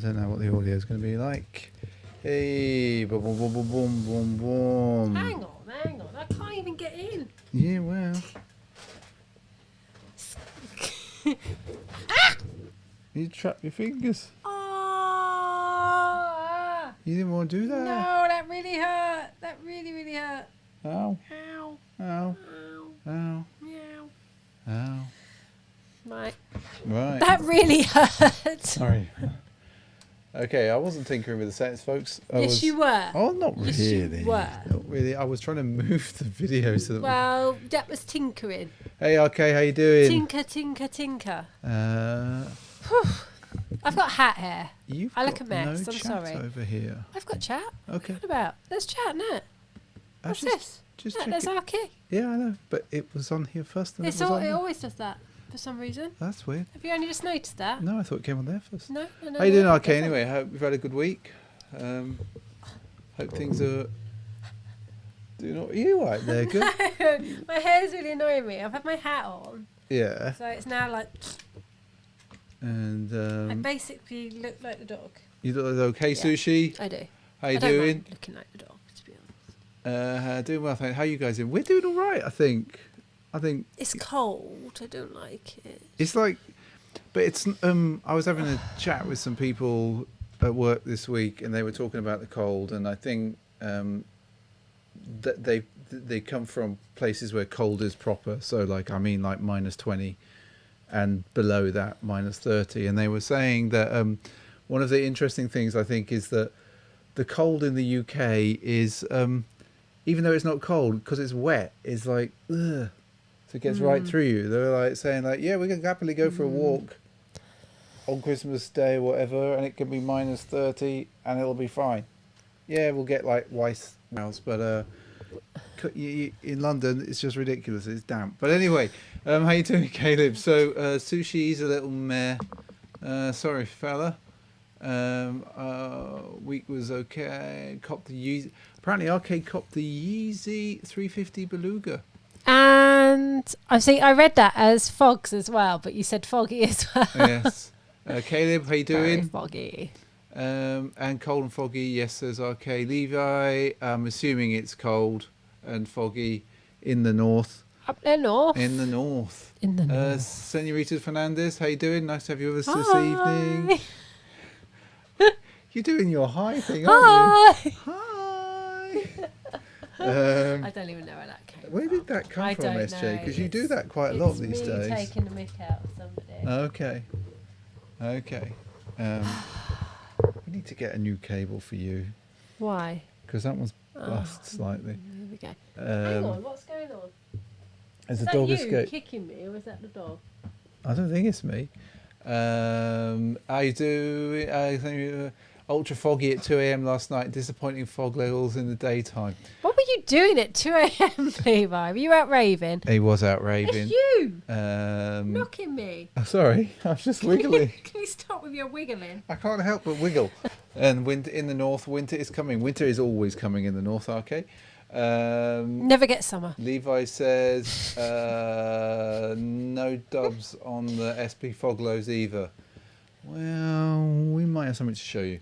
don't know what the audio is going to be like. Hey, boom, boom, boom, boom, boom, boom, boom. Hang on. I can't even get in. Yeah, well. You trapped your fingers. Oh! You didn't want to do that. No, that really hurt. That really, really hurt. Ow. Ow. Ow. Ow. Ow. Meow. Ow. Right. Right. That really hurt. Sorry. Okay, I wasn't tinkering with the settings, folks. Yes, you were. Oh, not Yes, really. you were. Not really. I was trying to move the video so that. Well, that was tinkering. Hey, okay, how you doing? Tinker, tinker, tinker. Uh, I've got hat hair. You've I look got a mess, no I'm chat sorry. over here. I've got chat. Okay. What about? There's chat, isn't it? What's this? Just Look, check there's it. our key. Yeah, I know, but it was on here first. And It always does that for some reason. That's weird. Have you only just noticed that? No, I thought it came on there first. No. How you doing, it RK? doesn't. Anyway, hope you've had a good week. Hope things are doing all you right there, good. My hair's really annoying me. I've had my hat on, Yeah, so it's now like I and basically look like the dog. you look like okay, Yeah. Sushi. I do. How you I don't doing? mind looking like the dog, to be honest. Doing well, thanks. How you guys doing? We're doing all right, I think. It's cold. I don't like it. It's like, but it's. I was having a chat with some people at work this week, and they were talking about the cold, and I think that they come from places where cold is proper. So, like, I mean, like -20, and below that -30, and they were saying that one of the interesting things I think is that the cold in the UK is, even though it's not cold because it's wet, is like, ugh. So it gets right through you. They're like saying like, yeah, we can happily go for a walk on Christmas Day or whatever, and it can be -30 and it'll be fine. Yeah, we'll get like white miles, but in London it's just ridiculous. It's damp. But anyway, how you doing, Caleb? So Sushi's a little meh. Sorry, fella. Week was okay. Copped the Yeezy. Apparently, Arcade copped the Yeezy 350 Beluga. And I read that as Fogs as well, but you said Foggy as well. Yes. Caleb, how you Very doing? foggy. And cold and foggy, yes, says RK. Levi, I'm assuming it's cold and foggy in the north. Up there north. In the north. In the north. Senorita Fernandez, how you doing? Nice to have you with us this Hi. evening. You're doing your hi thing, aren't you? Hi. Hi. I don't even know where that came from. Where did that come I from, don't SJ? know. Because you do that quite a lot It's these me days. taking the mick out of somebody. Okay. We need to get a new cable for you Why? because that one's bust slightly. Here we go. Hang on, what's going on? Has Is the that dog you escaped? kicking me, or is that the dog? I don't think it's me. I do. I think ultra foggy at 2 a.m. last night. Disappointing fog levels in the daytime. What were you doing at 2 a.m, Levi? Were you out raving? He was out raving. It's you Um, knocking me. oh, sorry, I was just wiggling. Can you stop with your wiggling? I can't help but wiggle. And winter in the north. Winter is coming. Winter is always coming in the north. RK. Never get summer. Levi says no dubs on the SP Foglows either. Well, we might have something to show you.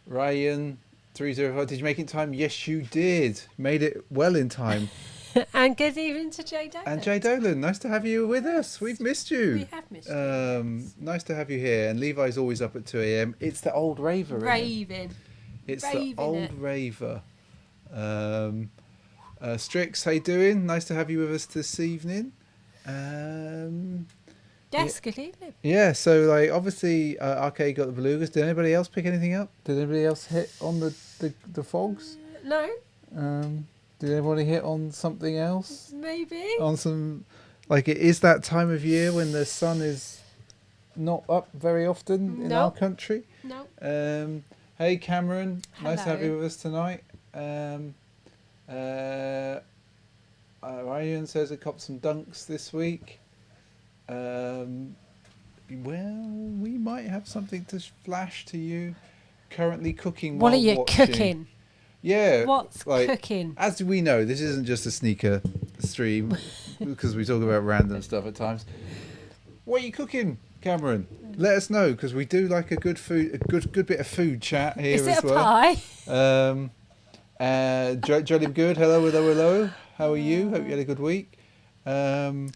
Ryan 305, did you make it in time? Yes, you did. Made it well in time. And good evening to Jay Dolan. And Jay Dolan, nice to have you with us. We've missed you. We have missed you. Nice to have you here. And Levi's always up at 2 a.m. It's the old raver, isn't it? Raving. It's Raving the old it. raver. Strix, how you doing? Nice to have you with us this evening. Yes, good evening. Yeah, so like obviously RK got the belugas. Did anybody else pick anything up? Did anybody else hit on the fogs? No, Did anybody hit on something else? maybe. On some, like it is that time of year when the sun is not up very often in our Nope. country. No. Hey Cameron, nice to have Hello. you with us tonight. Ryan says I copped some dunks this week. Well, we might have something to flash to you. Currently cooking. What are while you watching. cooking? Yeah. What's like, cooking? As we know, this isn't just a sneaker stream because we talk about random stuff at times. What are you cooking? Cameron, let us know because we do like a good bit of food chat here Is as it a well. pie? Jolly good. Hello. How are you? Hope you had a good week. RK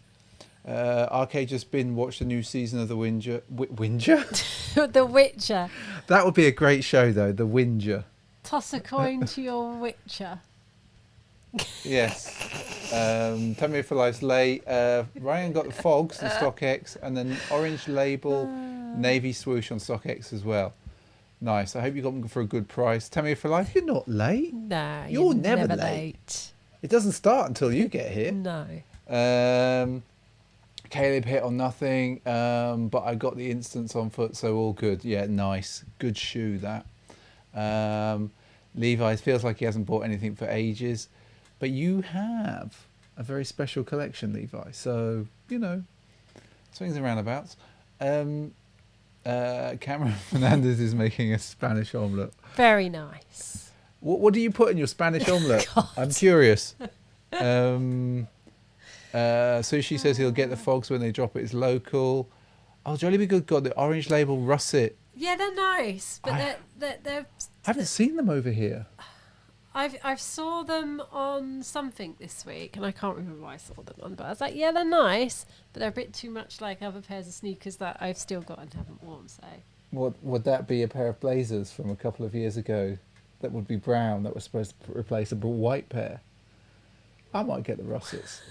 just watched the new season of The Whinger. Whinger? The Witcher. That would be a great show, though. The Whinger. Toss a coin to your Witcher. Yes. Tell me if life's late. Ryan got the Fogs on StockX and then orange label navy swoosh on StockX as well. Nice. I hope you got them for a good price. Tell me for life. You're not late. No, you're never late. It doesn't start until you get here. No. Caleb hit on nothing, but I got the instance on foot, so all good. Yeah, nice. Good shoe, that. Levi's feels like he hasn't bought anything for ages, but you have a very special collection, Levi. So, swings and roundabouts. Cameron Fernandez is making a Spanish omelette. Very nice. What do you put in your Spanish omelette? I'm curious. Sushi says he'll get the Fogs when they drop it. It's local. Oh, Jollibee Good got the orange label russet. Yeah, they're nice, but they're. I haven't seen them over here. I've saw them on something this week, and I can't remember what I saw them on. But I was like, yeah, they're nice, but they're a bit too much like other pairs of sneakers that I've still got and haven't worn. So. Would that be a pair of Blazers from a couple of years ago? That would be brown. That was supposed to replace a white pair. I might get the russets.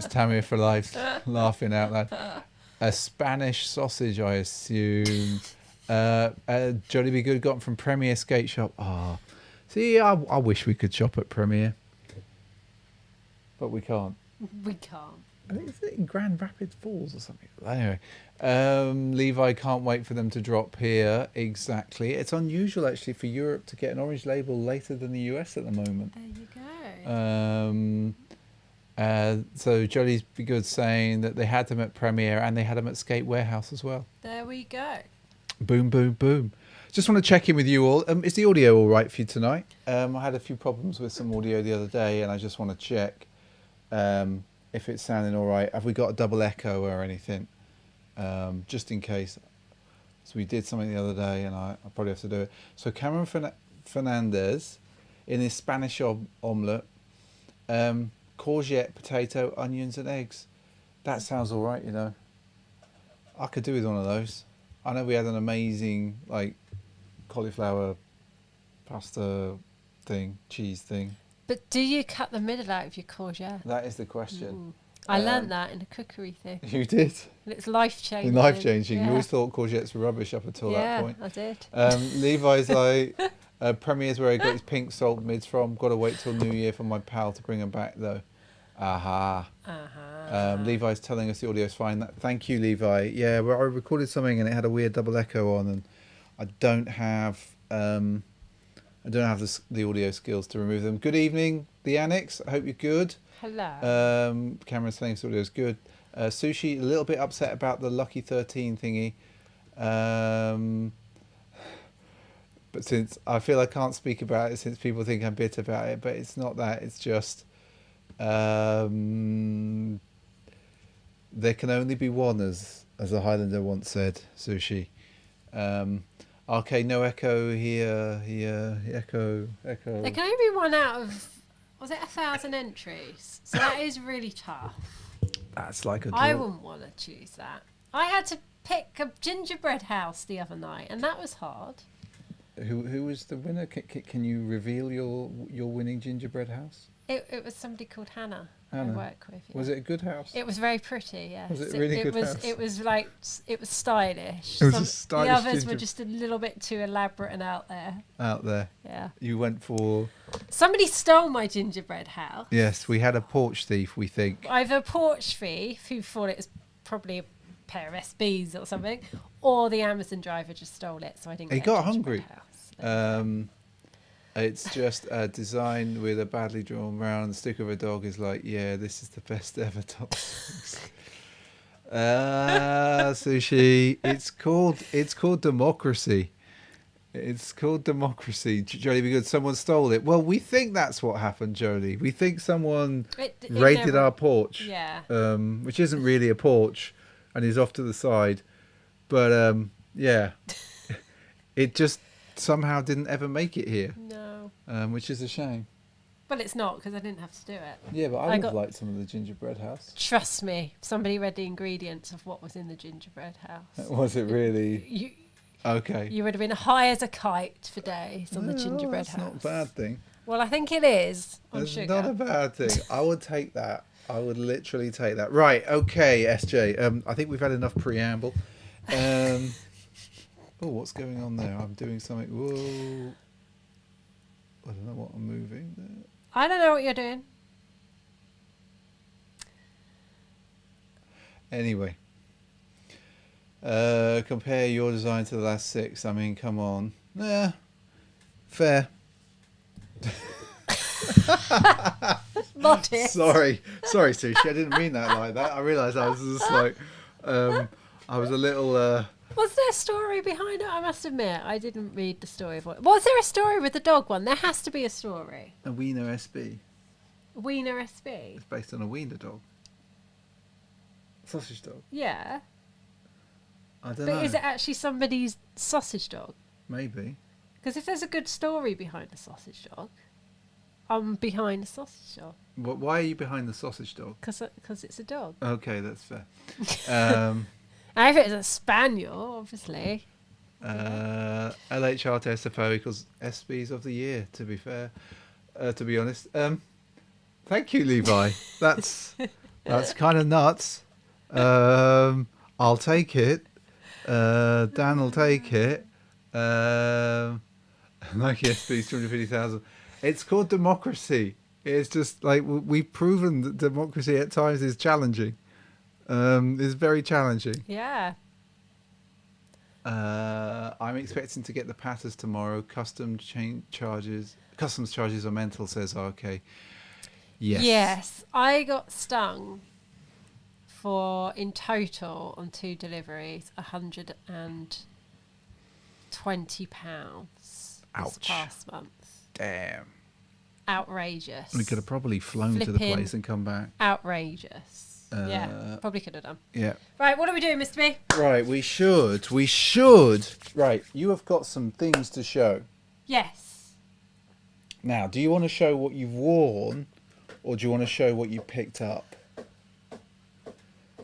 Tammy for life, laughing out loud. A Spanish sausage, I assume. Jollibee Good got from Premier Skate Shop. See, I wish we could shop at Premier, but we can't. We can't. I think it's in Grand Rapids Falls or something. Anyway, Levi can't wait for them to drop here. Exactly. It's unusual actually for Europe to get an orange label later than the US at the moment. There you go. So Jolly's Be Good saying that they had them at Premier and they had them at Skate Warehouse as well. There we go. Boom, boom, boom. Just want to check in with you all. Is the audio all right for you tonight? I had a few problems with some audio the other day and I just want to check if it's sounding all right. Have we got a double echo or anything? Just in case. So we did something the other day and I probably have to do it. So Cameron Fernandez in his Spanish omelette, courgette, potato, onions and eggs. That sounds all right, I could do with one of those. I know we had an amazing cauliflower pasta thing, cheese thing. But do you cut the middle out of your courgette? That is the question. I learned that in a cookery thing. You did? And it's life-changing. Life-changing. Yeah. You always thought courgettes were rubbish up until that point. Yeah, I did. Levi's like, Premier's where he got his pink salt mids from. Got to wait till New Year for my pal to bring them back, though. Aha. Levi's telling us the audio's fine. Thank you, Levi. Yeah, well, I recorded something and it had a weird double echo on, and I don't have the audio skills to remove them. Good evening, the Annex. I hope you're good. Hello. Cameron's saying the audio's good. Sushi a little bit upset about the Lucky 13 thingy. But since I feel I can't speak about it since people think I'm bitter about it, but it's not that. It's just there can only be one, as a Highlander once said. Sushi. RK, no echo here. Echo. There can only be one out of, was it 1,000 entries? So that is really tough. That's like a draw. I wouldn't want to choose that. I had to pick a gingerbread house the other night, and that was hard. Who was the winner? Can you reveal your winning gingerbread house? It was somebody called Hannah. I work with. Yeah. Was it a good house? It was very pretty, yes. Was it a really good house? It was stylish. It was a stylish the others were just a little bit too elaborate and out there. Out there. Yeah. You went for... Somebody stole my gingerbread house. Yes, we had a porch thief, we think. Either a porch thief who thought it was probably a pair of SBs or something, or the Amazon driver just stole it, so I didn't get He got a gingerbread hungry. house. It's just a design with a badly drawn round sticker of a dog is like, yeah, this is the best ever top. Sushi. It's called democracy. It's called democracy. Jolie, be good. Someone stole it. Well, we think that's what happened, Jolie. We think someone raided our porch. Yeah. Which isn't really a porch. and he's off to the side. But yeah, it just somehow didn't ever make it here. No. Which is a shame. Well, it's not because I didn't have to do it. Yeah, but I would have liked some of the gingerbread house. Trust me, somebody read the ingredients of what was in the gingerbread house. Was it really? You, okay. You would have been high as a kite for days on the gingerbread that's house. not a bad thing. Well, I think it is on It's sugar. not a bad thing. I would take that. I would literally take that. Right, okay, SJ. I think we've had enough preamble. Oh, what's going on there? I'm doing something. Whoa. I don't know what I'm moving there. I don't know what you're doing. Anyway. Compare your design to the last 6. I mean, come on. Yeah. Fair. Modest. Sorry, Sushi. I didn't mean that like that. I realised I was just like, I was a little. Was there a story behind it? I must admit, I didn't read the story of it. Was there a story with the dog one? There has to be a story. A Wiener SB. Wiener SB. It's based on a Wiener dog. Sausage dog. Yeah. I don't know. But is it actually somebody's sausage dog? Maybe. Because if there's a good story behind a sausage dog, I'm behind a sausage dog. Why are you behind the sausage dog? Because it's a dog. Okay, that's fair. And if it's a spaniel, obviously. LHR to SFO equals SBs of the year, to be fair. To be honest. Thank you, Levi. That's kind of nuts. I'll take it. Dan will take it. Nike SBs 250,000. It's called democracy. It's just like we've proven that democracy at times is challenging. It's very challenging. Yeah. I'm expecting to get the patters tomorrow. Customs charges are mental, says RK. Yes. Yes. I got stung for, in total, on 2 deliveries, £120 this Ouch. past month. Damn. Outrageous. We could have probably flown to the place and come back. Outrageous. Yeah, probably could have done. Yeah. Right, what are we doing, Mr. B? Right, we should. Right, you have got some things to show. Yes. Now, do you want to show what you've worn, or do you want to show what you picked up?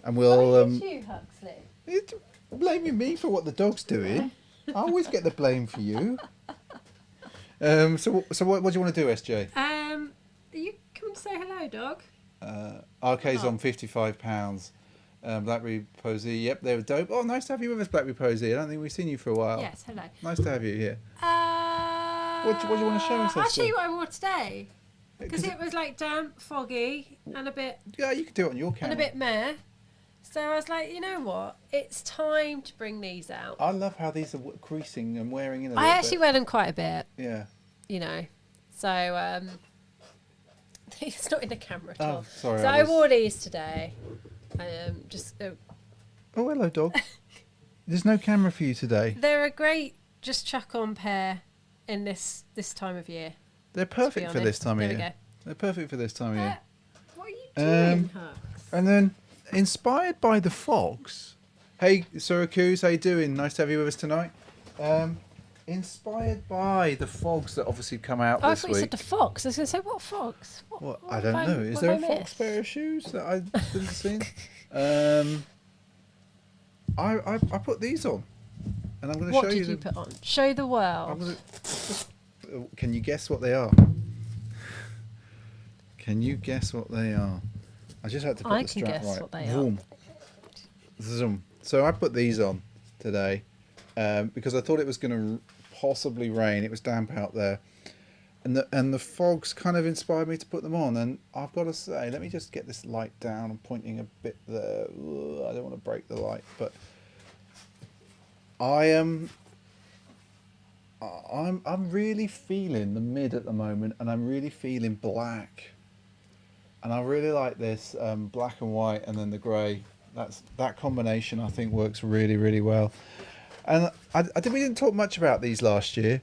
And we'll you, Huxley? It's blaming me for what the dog's doing. I always get the blame for you. So what do you want to do, SJ? You come to say hello, dog. RK's on £55. Blackberry Posey. Yep, they were dope. Oh, nice to have you with us, Blackberry Posey. I don't think we've seen you for a while. Yes, hello. Nice to have you here. What do you want to show us? I'll show you what I wore today. Because it was like damp, foggy, and a bit... Yeah, you can do it on your camera. And a bit meh. So I was like, you know what? It's time to bring these out. I love how these are creasing and wearing in a little I actually wear them quite a bit. Yeah. You know. So, it's not in the camera at all. Oh, sorry. So I wore these today. Oh, hello, dog. There's no camera for you today. They're a great just chuck on pair in this time of year. They're perfect for this time of year. There we go. They're perfect for this time of year. What are you doing, Hux? And then, inspired by the fogs. Hey, Syracuse, how you doing? Nice to have you with us tonight. Inspired by the fogs that obviously come out I this thought week. you said the fox. I was going to say, what fox? What? I don't know. Is there a fox pair of shoes that I didn't see? I put these on, and I'm going to show you. What did you put on? Show the world. Can you guess what they are? Can you guess what they are? I just had to put the strap right. I can guess what they Vroom. Zoom. So I put these on today because I thought it was going to possibly rain. It was damp out there. And the fogs kind of inspired me to put them on. And I've got to say, let me just get this light down. I'm pointing a bit there. Ugh, I don't want to break the light, but I'm really feeling the mid at the moment, and I'm really feeling black. And I really like this black and white, and then the grey. That combination I think works really, really well. And we didn't talk much about these last year,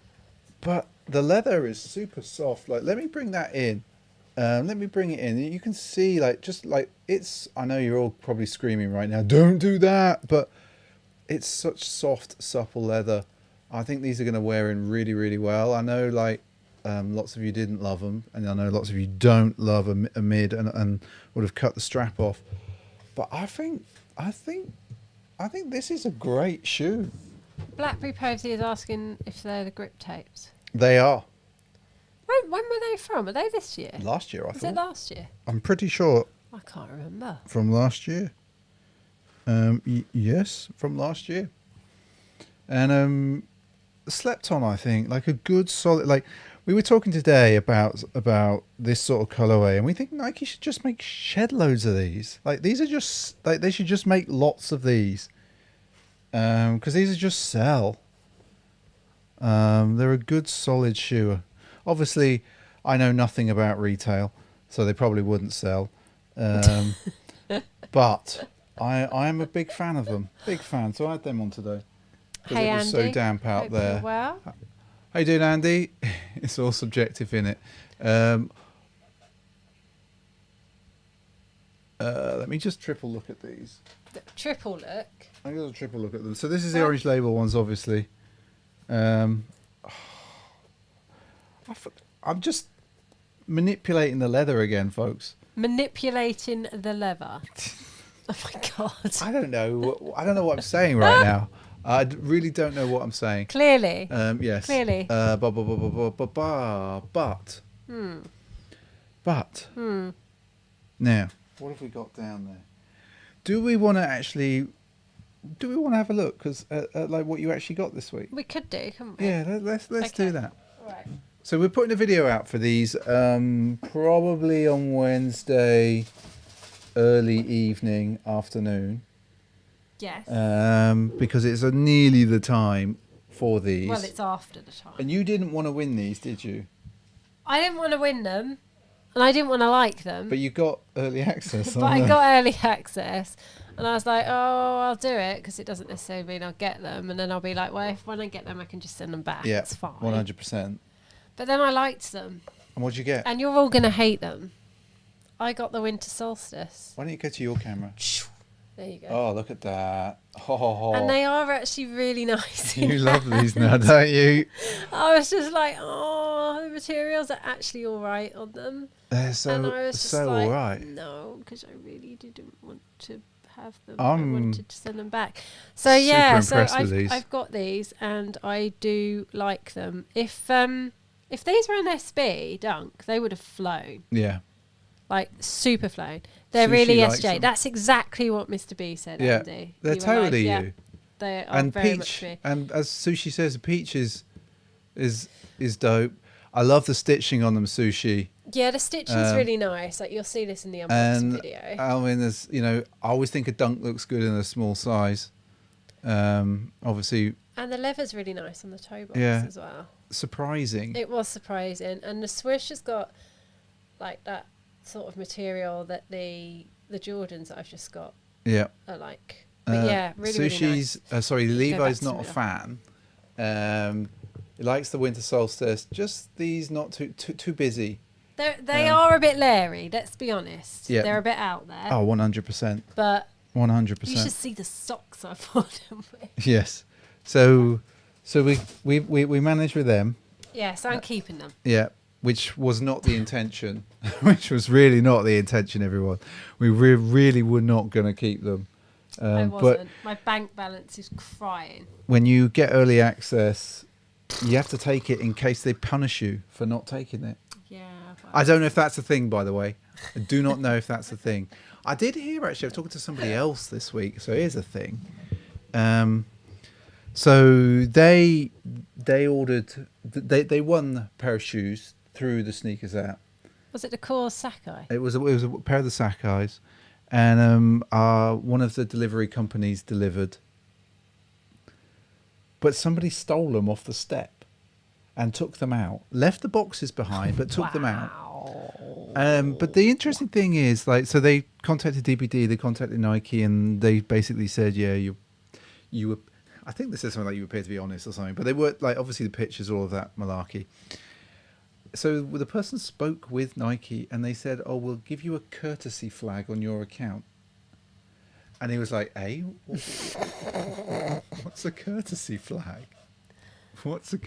but the leather is super soft. Like, let me bring that in. Let me bring it in. You can see, like, just like it's. I know you're all probably screaming right now. Don't do that, but it's such soft, supple leather. I think these are going to wear in really, really well. I know, like, lots of you didn't love them, and I know lots of you don't love a mid and would have cut the strap off. But I think this is a great shoe. Blackberry Posey is asking if they're the grip tapes. They are. When were they from? Are they this year? Last year, I Was thought. it last year? I'm pretty sure I can't remember. from last year. Yes, from last year. And slept on, I think, like a good solid. Like we were talking today about this sort of colorway, and we think Nike should just make shed loads of these. Like these are just like they should just make lots of these. Because these are just sell. They're a good solid shoe. Obviously, I know nothing about retail, so they probably wouldn't sell. But I am a big fan of them. Big fan. So I had them on today. Because Hey, it was Andy. so damp out Hope there. you're well. How you doing, Andy? It's all subjective, in it. Let me just triple look at these. Triple look. I'm going to triple look at them. So this is the Well- orange label ones, obviously. I'm just manipulating the leather again, folks. Manipulating the leather. Oh my god. I don't know. I don't know what I'm saying right now. Really don't know what I'm saying. Clearly. Yes. Clearly. But. Now, what have we got down there? Do we want to have a look? Because like what you actually got this week? We could do, couldn't we? Yeah, let's Okay. do that. Right. So we're putting a video out for these probably on Wednesday, early evening, afternoon. Yes. Because it's nearly the time for these. Well, it's after the time. And you didn't want to win these, did you? I didn't want to win them, and I didn't want to like them. But you got early access. But I got early access, and I was like, oh, I'll do it, because it doesn't necessarily mean I'll get them. And then I'll be like, well, when I get them, I can just send them back. Yeah, It's fine. 100%. But then I liked them. And what'd you get? And you're all going to hate them. I got the Winter Solstice. Why don't you go to your camera? There you go. Oh, look at that. Oh, And they are actually really nice. you love these now, don't you? I was just like, oh, the materials are actually all right on them. They're And I was just so like, alright. no, because I really didn't want to have them. I'm I wanted to send them back. So super yeah, so impressed with these. I've got these, and I do like them. If these were an SB Dunk, they would have flown. Yeah. Like super flown. They're Sushi really likes SJ. them. That's exactly what Mr. B said, Yeah. Andy. They're You were like, totally yeah, you. They are And very much peach, me. and as Sushi says, the peach is dope. I love the stitching on them, Sushi. Yeah, the stitching's really nice. Like you'll see this in the unboxing And video. I mean, there's I always think a Dunk looks good in a small size. Obviously, And the leather's really nice on the toe box Yeah. as well. surprising. It was surprising. And the swoosh has got like that sort of material that the Jordans that I've just got Yeah. are like. But yeah, really, really Sushi's. nice. Sorry, Levi's to not a middle. fan. He likes the Winter Solstice. Just these not too busy. They are a bit leery, let's be honest. Yeah. They're a bit out there. Oh, 100%. But 100%. you should see the socks I've bought them with. Yes. So we managed with them. Yes, I'm keeping them. Yeah, which was not the intention. Which was really not the intention, everyone. We really were not going to keep them. I But wasn't. My bank balance is crying. when you get early access, you have to take it in case they punish you for not taking it. Yeah. Well, I don't know if that's a thing, by the way. I do not know if that's a thing. I did hear, actually, I was talking to somebody else this week, so it is a thing. So they ordered, they won a pair of shoes through the sneakers app. was it the core Sakai? It was a pair of the Sakai's, and one of the delivery companies delivered, but somebody stole them off the step and took them out, left the boxes behind, but took them out. But the interesting thing is, like, so they contacted DPD, they contacted Nike, and they basically said, yeah, you were. I think this is something like you appear to be honest or something, but they were like, obviously the pictures, all of that malarkey. so the person spoke with Nike and they said, "Oh, we'll give you a courtesy flag on your account." And he was like, "Hey, what's a courtesy flag? What's a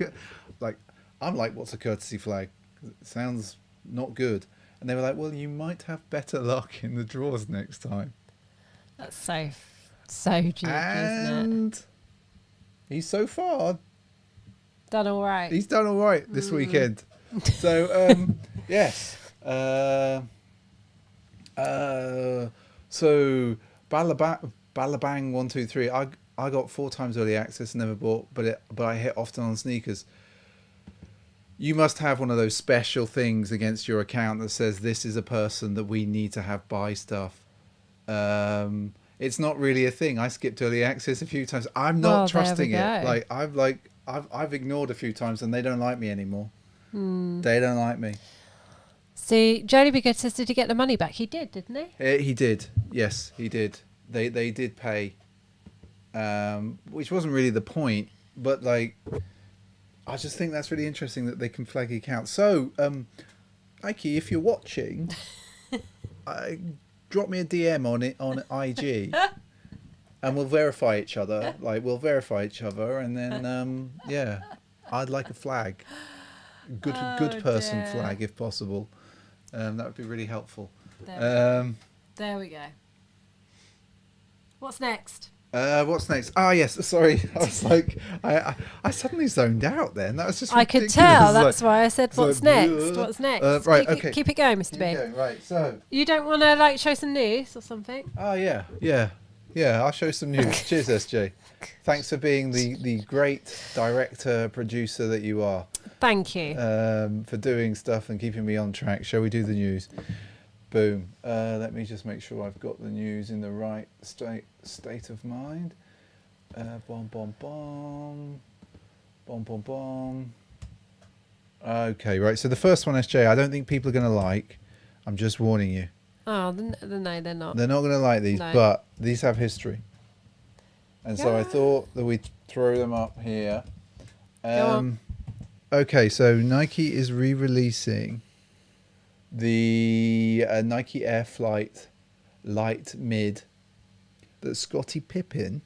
like?" I'm like, "What's a courtesy flag? It sounds not good." And they were like, "Well, you might have better luck in the draws next time." That's so cheeky, isn't it? And he's so far Done all right. he's done all right this weekend. So yes. So Ballabang 123. I got 4 times early access, never bought, but I hit often on sneakers. You must have one of those special things against your account that says this is a person that we need to have buy stuff. It's not really a thing. I skipped early access a few times. I'm not trusting it. I've ignored a few times and they don't like me anymore. They don't like me. See, Jody Bigot says, did he get the money back? He did, didn't he? He did. Yes, he did. They did pay, which wasn't really the point, but like, I just think that's really interesting that they can flag the account. So, Nike, if you're watching, drop me a DM on IG, and we'll verify each other. And then yeah, I'd like a flag, good person dear. flag if possible. That would be really helpful. There we go. What's next? What's next? Ah, yes. Sorry, I was like, I suddenly zoned out. Then that was just. I could ridiculous. tell. Like, That's why I said, "What's next? What's next?" Right. Keep Okay. keep it going, Mr. B. Okay, right. So. You don't want to like show some news or something? Oh yeah. I'll show some news. Cheers, SJ. Thanks for being the great director producer that you are. Thank you. For doing stuff and keeping me on track. Shall we do the news? Boom. Let me just make sure I've got the news in the right state of mind. Bomb. Okay, right. So the first one, SJ, I don't think people are going to like. I'm just warning you. Oh, no, they're not. They're not going to like these, No. but these have history. And so I Yeah. thought that we'd throw them up here. Go on. Okay, so Nike is re-releasing the Nike Air Flight Light Mid that Scottie Pippen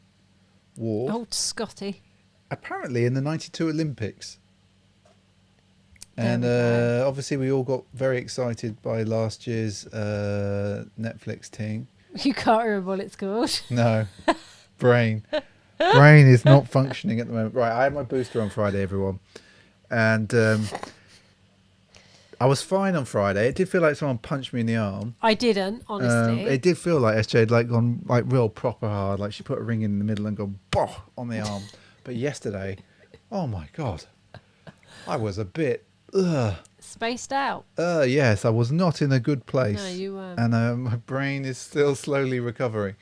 wore Old Scotty. apparently in the 92 Olympics. There And we go. obviously we all got very excited by last year's Netflix thing. You can't remember what it's called. No, brain is not functioning at the moment. Right, I had my booster on Friday, everyone. And I was fine on Friday. It did feel like someone punched me in the arm. I didn't, honestly. It did feel like SJ had like gone like real proper hard. Like she put a ring in the middle and gone boh on the arm. But yesterday, oh my God, I was a bit Spaced out. yes, I was not in a good place. No, you weren't. And my brain is still slowly recovering.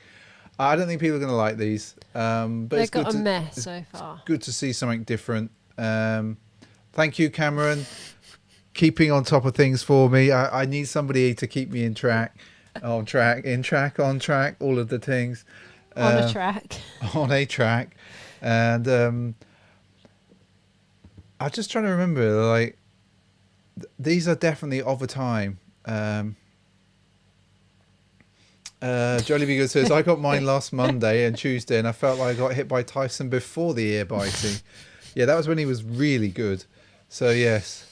I don't think people are going to like these. But They've it's good got a to, mess it's so far. good to see something different. Thank you, Cameron, keeping on top of things for me. I need somebody to keep me on track, all of the things. On a track. On a track. And I'm just trying to remember, like, these are definitely of a time. Jolly Be Good says, I got mine last Monday and Tuesday, and I felt like I got hit by Tyson before the ear biting. Yeah, that was when he was really good. So, yes,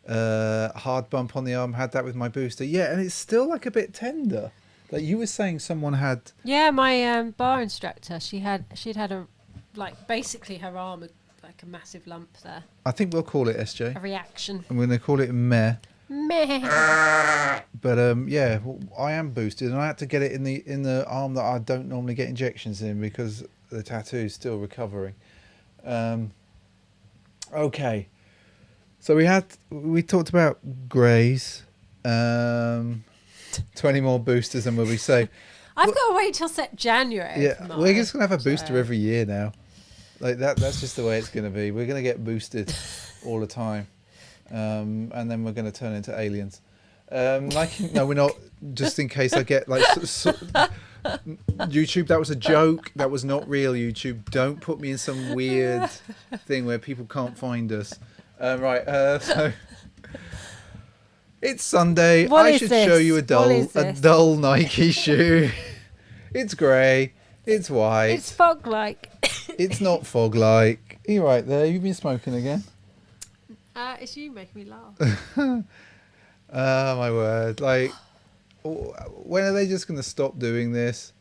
hard bump on the arm, had that with my booster. Yeah, and it's still like a bit tender. Like you were saying someone had... Yeah, my bar instructor, she'd had a, like, basically her arm had like a massive lump there. I think we'll call it SJ. A reaction. I'm going to call it meh. Meh. But yeah, well, I am boosted, and I had to get it in the arm that I don't normally get injections in because the tattoo is still recovering. Okay, so we talked about greys, 20 more boosters, and we'll be safe. I've got to wait till January. Yeah, for we're mine, just gonna have a booster so- every year now. Like that's just the way it's gonna be. We're gonna get boosted all the time, and then we're gonna turn into aliens. No, we're not. Just in case I get like YouTube, that was a joke. That was not real. YouTube, don't put me in some weird thing where people can't find us. Right. So It's Sunday. What I is should this? show you a What is a this? dull Nike shoe. It's grey. It's white. It's fog-like. It's not fog-like. Are you right there? You've been smoking again? It's you making me laugh. Oh, my word. Like, when are they just going to stop doing this?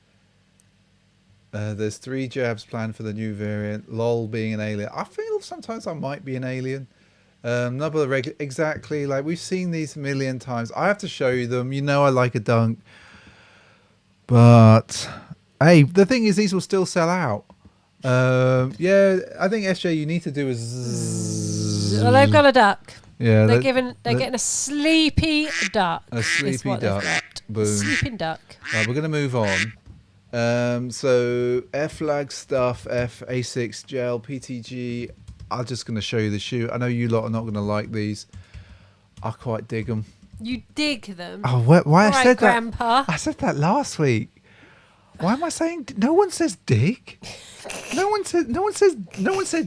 There's 3 jabs planned for the new variant. LOL being an alien. I feel sometimes I might be an alien. Number of exactly. Like, we've seen these a million times. I have to show you them. You know I like a dunk. But, hey, the thing is, these will still sell out. Yeah, I think SJ, you need to do a zzz. Well, they've got a duck. Yeah, They're getting a sleepy duck. a is sleepy what they've duck. got. Boom. Sleeping duck. Right, we're going to move on. So F1 Stuff, A6 gel, PTG. I'm just going to show you the shoe. I know you lot are not going to like these. I quite dig them. You dig them. Oh, why I Right, said Grandpa. that? I said that last week. Why am I saying? No one says dig. No one said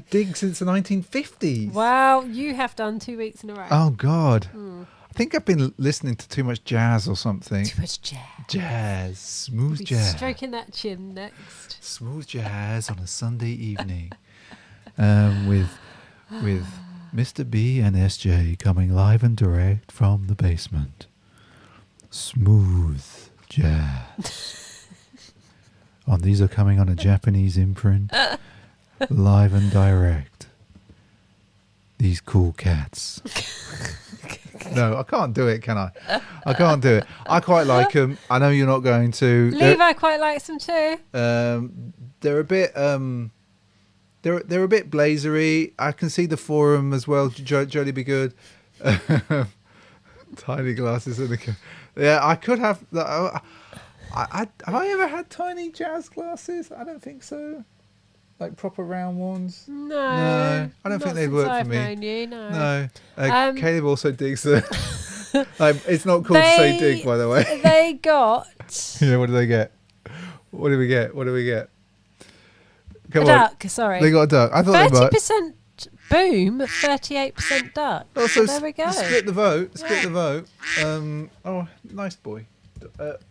dig since the 1950s. Wow, you have done 2 weeks in a row. Oh God. I think I've been listening to too much jazz or something. Too much jazz. Jazz, smooth Be jazz. stroking that chin next. Smooth jazz on a Sunday evening, with Mr. B and SJ coming live and direct from the basement. Smooth jazz. These are coming on a Japanese imprint, live and direct. These cool cats. No, I can't do it, can I? I can't do it. I quite like them. I know you're not going to. Levi quite likes them too. They're a bit they're a bit blazery. I can see the forum as well. Jolly be good. Tiny glasses in the. Yeah, I could have. Have I ever had tiny jazz glasses? I don't think so. Like proper round ones. No, I don't think they'd work for me. Known you, no. Caleb also digs the. It's not cool to say dig, by the way. They got Yeah, what do they get? What do we get? Come a on. duck. Sorry, They got a duck. I thought they might. 30% boom, 38% duck. Also, there we go. Split the vote. Split the vote. Oh, nice boy.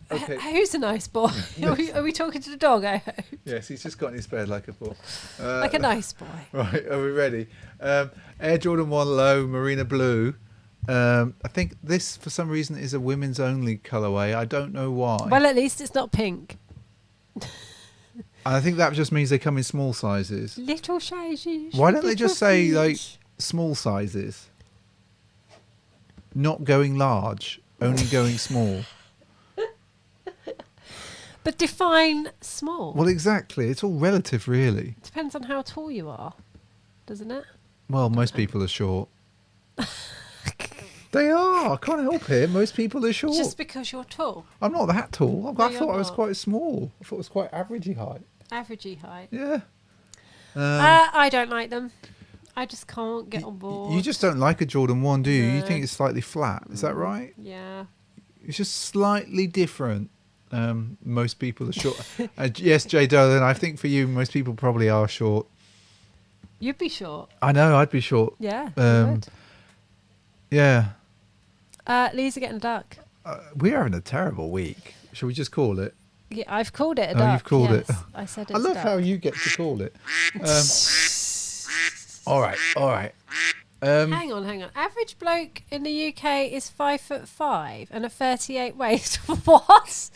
Okay. Who's a nice boy? Are we talking to the dog? I hope. Yes, he's just got in his bed like a ball. Like a nice boy. Right, are we ready? Air Jordan 1 Low, Marina Blue. I think this, for some reason, is a women's only colourway. I don't know why. Well, at least it's not pink. I think that just means they come in small sizes. Little sizes. Why don't they just say, feet. like, small sizes? Not going large, only going small. But define small. Well, exactly. It's all relative, really. Depends on how tall you are, doesn't it? Well, most people are short. They are. I can't help it. Most people are short. Just because you're tall. I'm not that tall. No, I you're thought I was not. quite small. I thought it was quite averagey height. Averagey height. Yeah. I don't like them. I just can't get on board. You just don't like a Jordan 1, do you? You No. think it's slightly flat. Is that right? Yeah. It's just slightly different. Most people are short. Yes, Jay Dolan, I think for you, most people probably are short. You'd be short. I know, I'd be short. Yeah. You would. Yeah. Lee's are getting a duck. We're having a terrible week. Shall we just call it? Yeah, I've called it a Oh, duck. you've called it. Yes, I said it's I love a duck. how you get to call it. All right. Hang on. Average bloke in the UK is 5'5" and a 38 waist. What?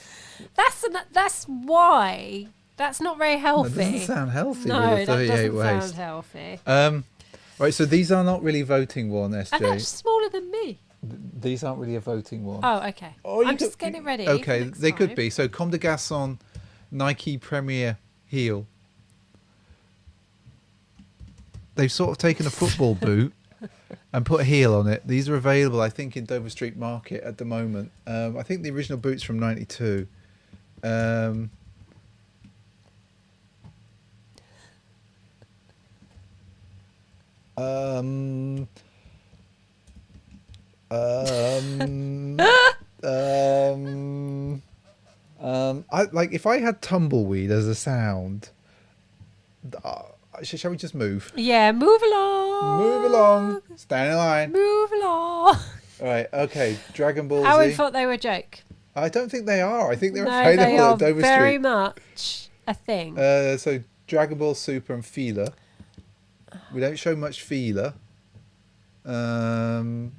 That's why. That's not very That healthy. doesn't sound healthy No, with a that 38 doesn't waist. sound healthy. Right, so these are not really voting one, And SJ. that's smaller than me. These aren't really a voting one. Oh, okay. Oh, I'm just getting it ready. Okay, for next they could time. be. So Comme des Garçons Nike Premier heel. They've sort of taken a football boot and put a heel on it. These are available, I think, in Dover Street Market at the moment. I think the original boot's from '92. I like if I had tumbleweed as a sound. Shall we just move? Yeah, move along. Move along. Stand in line. Move along. All right, okay. Dragon Ball Owen Z. thought they were a joke. I don't think they are. I think they're No, available they are at Dover very Street. much a thing. So Dragon Ball Super and Feeler. We don't show much Feeler. I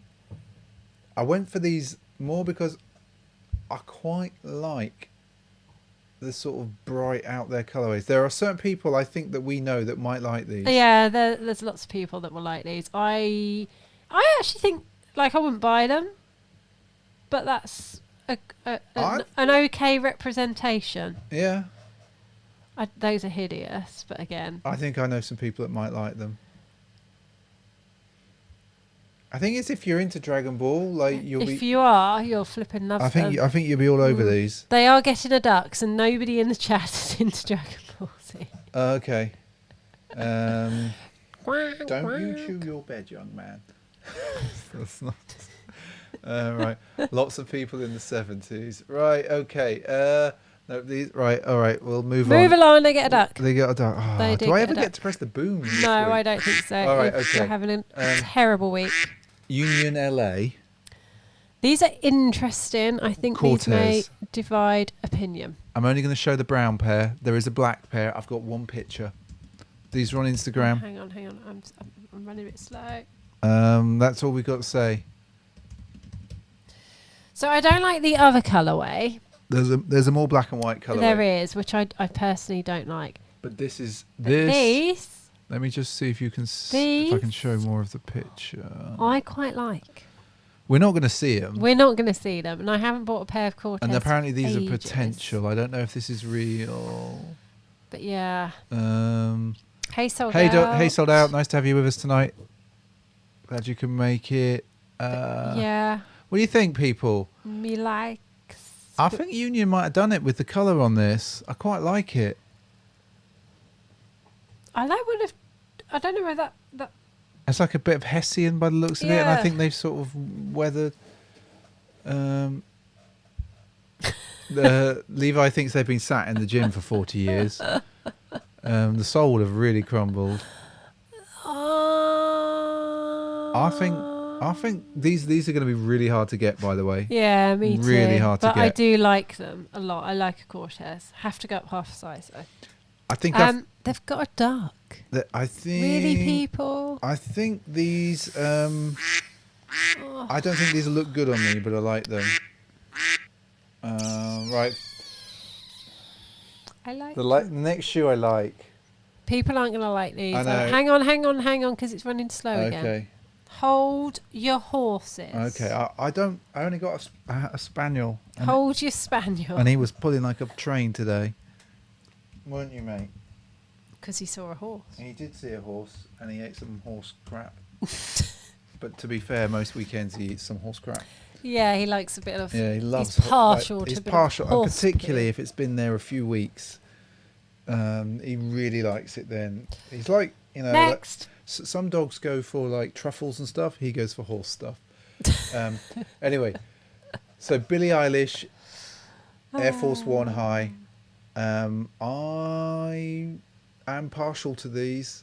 went for these more because I quite like the sort of bright out there colourways. There are certain people I think that we know that might like these. Yeah, there's lots of people that will like these. I actually think, like, I wouldn't buy them, but that's an okay representation. Yeah. Those are hideous, but again, I think I know some people that might like them. I think it's if you're into Dragon Ball, like you're flipping love them. I think you'll be all over these. They are getting a ducks, and nobody in the chat is into Dragon Ball Z. Okay. Don't you chew your bed, young man. That's not. Right. Lots of people in the 70s. Right. Okay. No, these. Right. All right. We'll move on. Move along. They get a duck. They get a duck. Oh, They do I ever get a get to press the boom? No, I don't think so. All right. You're Okay. having a terrible week. Union LA. These are interesting. I think these may divide opinion. I'm only going to show the brown pair. There is a black pair. I've got one picture. These are on Instagram. Hang on. I'm running a bit slow. That's all we've got to say. So I don't like the other colourway. There's a more black and white colour. There is, which I personally don't like. But this is But this. these Let me just see if you can if I can show more of the picture. I quite like. We're not going to see them. We're not going to see them, and I haven't bought a pair of Cortez. And apparently these ages. are potential. I don't know if this is real. But yeah. Hey, Sold out. Hey, sold out. Nice to have you with us tonight. Glad you can make it. Yeah. What do you think, people? Me likes. I think Union might have done it with the colour on this. I quite like it. I would have. I don't know where that. It's like a bit of Hessian by the looks of it, and I think they've sort of weathered. Levi thinks they've been sat in the gym for 40 years. The sole would have really crumbled. I think these are going to be really hard to get. By the way. Yeah, me too. Really hard to get. But I do like them a lot. I like a Cortez. Have to go up half a size though. I think they've got a duck. I think Really, people. I think these. I don't think these look good on me, but I like them. Right. I like. The next shoe I like. People aren't gonna like these. I know. Hang on, because it's running slow again. Okay. Hold your horses. Okay. I only got a spaniel. Hold your spaniel. And he was pulling like a train today. Weren't you, mate? Because he saw a horse. He did see a horse, and he ate some horse crap. But to be fair, most weekends he eats some horse crap. Yeah, he likes a bit of. Yeah, he loves. He's partial to he's a bit partial, of and horse particularly poo. if it's been there a few weeks. He really likes it. Then he's like, Next. Some dogs go for like truffles and stuff. He goes for horse stuff. Anyway, so Billie Eilish, Air Force One High. I am partial to these.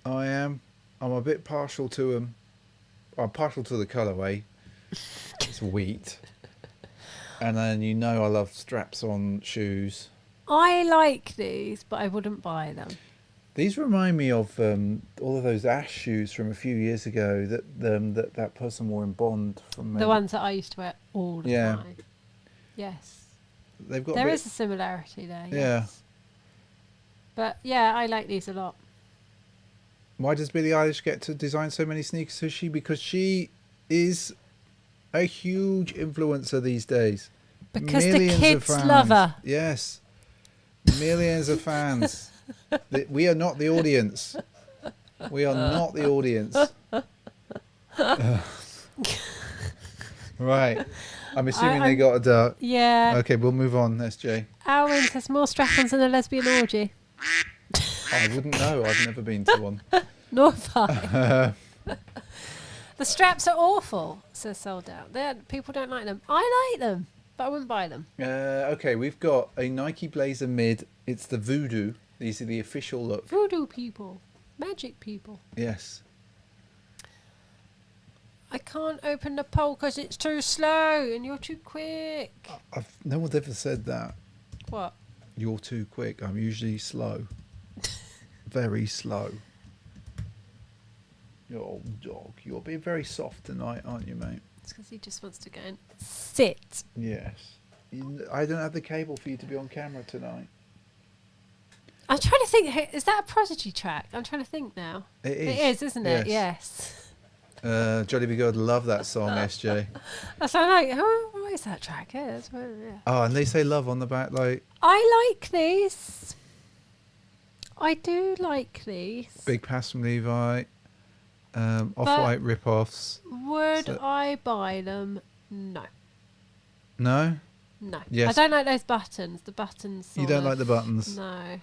I am. I'm a bit partial to them. I'm partial to the colourway. It's wheat. And then I love straps-on shoes. I like these, but I wouldn't buy them. These remind me of all of those Ash shoes from a few years ago that person wore in Bond. From The ones that I used to wear all the time. Yes. They've got There is a similarity there. Yes. Yeah. But yeah, I like these a lot. Why does Billie Eilish get to design so many sneakers? Is she because she is a huge influencer these days? Because Millions the of kids fans. love her. Yes. Millions of fans. We are not the audience. We are not the audience. Right. I'm assuming they got a duck. Yeah. Okay, we'll move on, SJ. Alwyn says more strap-ons than a lesbian orgy. I wouldn't know. I've never been to one. Nor have I. The straps are awful, says Sold Out. People don't like them. I like them, but I wouldn't buy them. Okay, we've got a Nike Blazer mid. It's the Voodoo. These are the official look. Voodoo people. Magic people. Yes. I can't open the poll because it's too slow and you're too quick. No one's ever said that. What? You're too quick. I'm usually slow. Very slow. Oh, dog. You're being very soft tonight, aren't you, mate? It's because he just wants to go and sit. Yes. I don't have the cable for you to be on camera tonight. I'm trying to think. Is that a Prodigy track? I'm trying to think now. It is. It is, isn't it? Yes. Jolly Be Good, love that song, SJ. So I'm like, what is that track? Yeah. Oh, and they say love on the back, like... I like these. I do like these. Big Pass from Levi. Off-White rip-offs. Would I buy them? No. No? No. Yes. I don't like those buttons. The buttons. You don't like the buttons? No.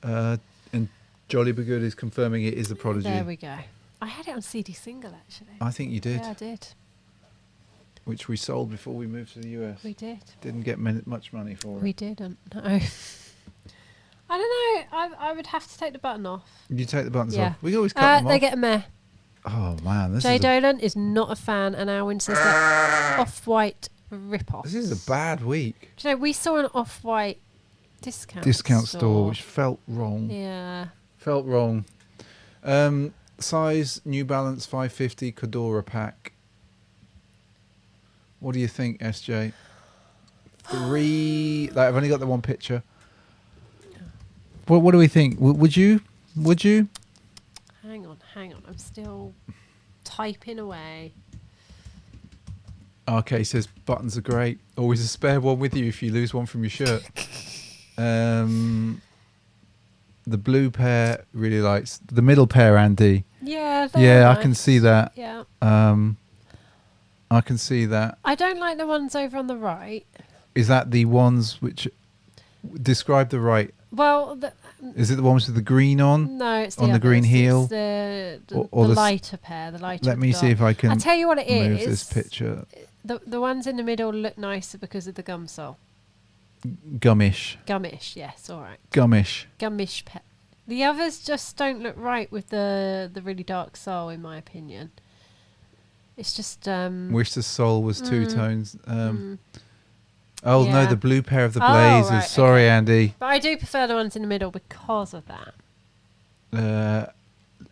And Jolly Be Good is confirming it is a Prodigy. There we go. I had it on CD single, actually. I think you did. Yeah, I did. Which we sold before we moved to the US. We did. Didn't get much money for it. We didn't, no. I don't know. I would have to take the button off. You take the buttons Yeah. off. We always cut them off. They get a meh. Oh, man. Jay Dolan is not a fan, and Alwyn says that Off-White rip-off. This is a bad week. Do you know, we saw an Off-White discount store, which felt wrong. Yeah. Felt wrong. Size New Balance 550 Cordura pack. What do you think, SJ? I've only got the one picture. What do we think? Would you? Hang on. I'm still typing away. RK says buttons are great. Always a spare one with you if you lose one from your shirt. The blue pair really likes the middle pair, Andy. Yeah. Yeah, nice. I can see that. Yeah. I can see that. I don't like the ones over on the right. Is that the ones which describe the right? Well, is it the ones with the green on? No, it's the on the green others. heel. It's the or the lighter pair. The lighter. Let me see if I can. I'll tell you what it move is. This picture. The ones in the middle look nicer because of the gum sole. Gummish. Yes, all right. Gummish. Gummish pair. The others just don't look right with the really dark sole, in my opinion. It's just. Wish the sole was two tones. Yeah. No, the blue pair of the Blazers. Right, Sorry, okay. Andy. But I do prefer the ones in the middle because of that.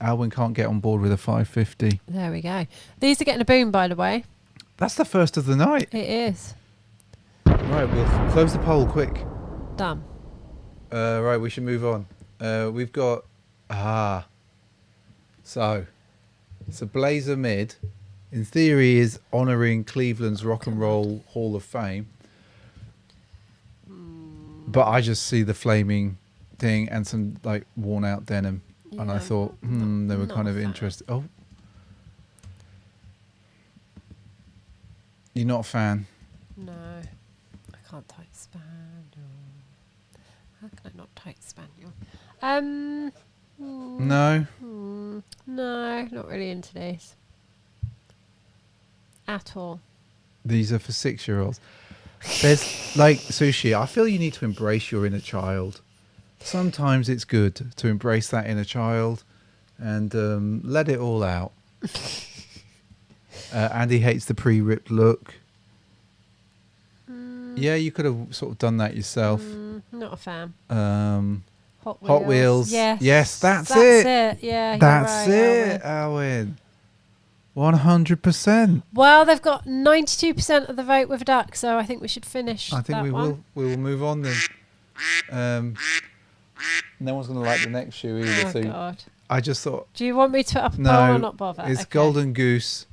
Alwyn can't get on board with a 550. There we go. These are getting a boom, by the way. That's the first of the night. It is. Right, we'll close the poll quick. Done. Right, we should move on. We've got... So, it's a Blazer mid. In theory, is honouring Cleveland's Rock and Roll Hall of Fame. But I just see the flaming thing and some like worn out denim. Yeah, and I thought, they were kind of interested. Oh. You're not a fan? No. I can't type Spaniel. How can I not type Spaniel? No? No, not really into these. At all. These are for 6-year-olds. There's like Sushi. I feel you need to embrace your inner child. Sometimes it's good to embrace that inner child and let it all out. Andy hates the pre-ripped look. Yeah, you could have sort of done that yourself. Not a fan. Hot Wheels. Yes, that's it. Yeah, that's you're right, it, Alwyn. 100%. Well, they've got 92% of the vote with a duck, so I think we should finish. I think that we one. will move on then. No one's going to like the next shoe either. Oh, so God. I just thought. Do you want me to put up a poll No, or not bother? it's Okay. Golden Goose.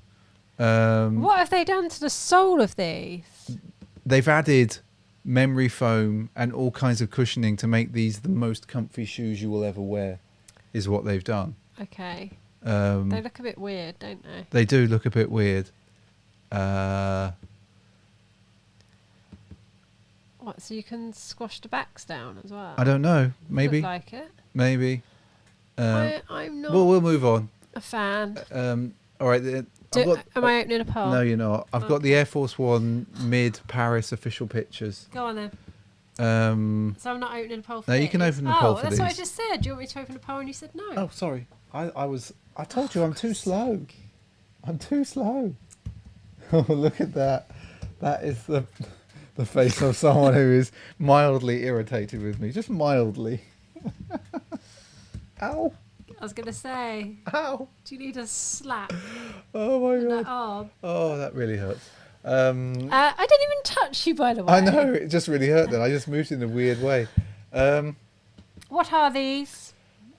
What have they done to the sole of these? They've added memory foam and all kinds of cushioning to make these the most comfy shoes you will ever wear, is what they've done. Okay. They look a bit weird, don't they? They do look a bit weird. What, so you can squash the backs down as well? I don't know. Maybe. Look like it. Maybe. I'm not Well, we'll move on. a fan. All right. Am I opening a poll? No, you're not. I've got the Air Force One mid Paris official pictures. Go on then. So I'm not opening a poll for No, you these? can open the poll for that's what I these. just said. Do you want me to open a poll and you said no? Oh, sorry. I told you I'm too slow. I'm too slow. Oh, look at that. That is the face of someone who is mildly irritated with me. Just mildly. Ow. I was going to say, Ow. do you need a slap Oh my in that god. arm? Oh, that really hurts. I didn't even touch you, by the way. I know, it just really hurt then. I just moved in a weird way. What are these?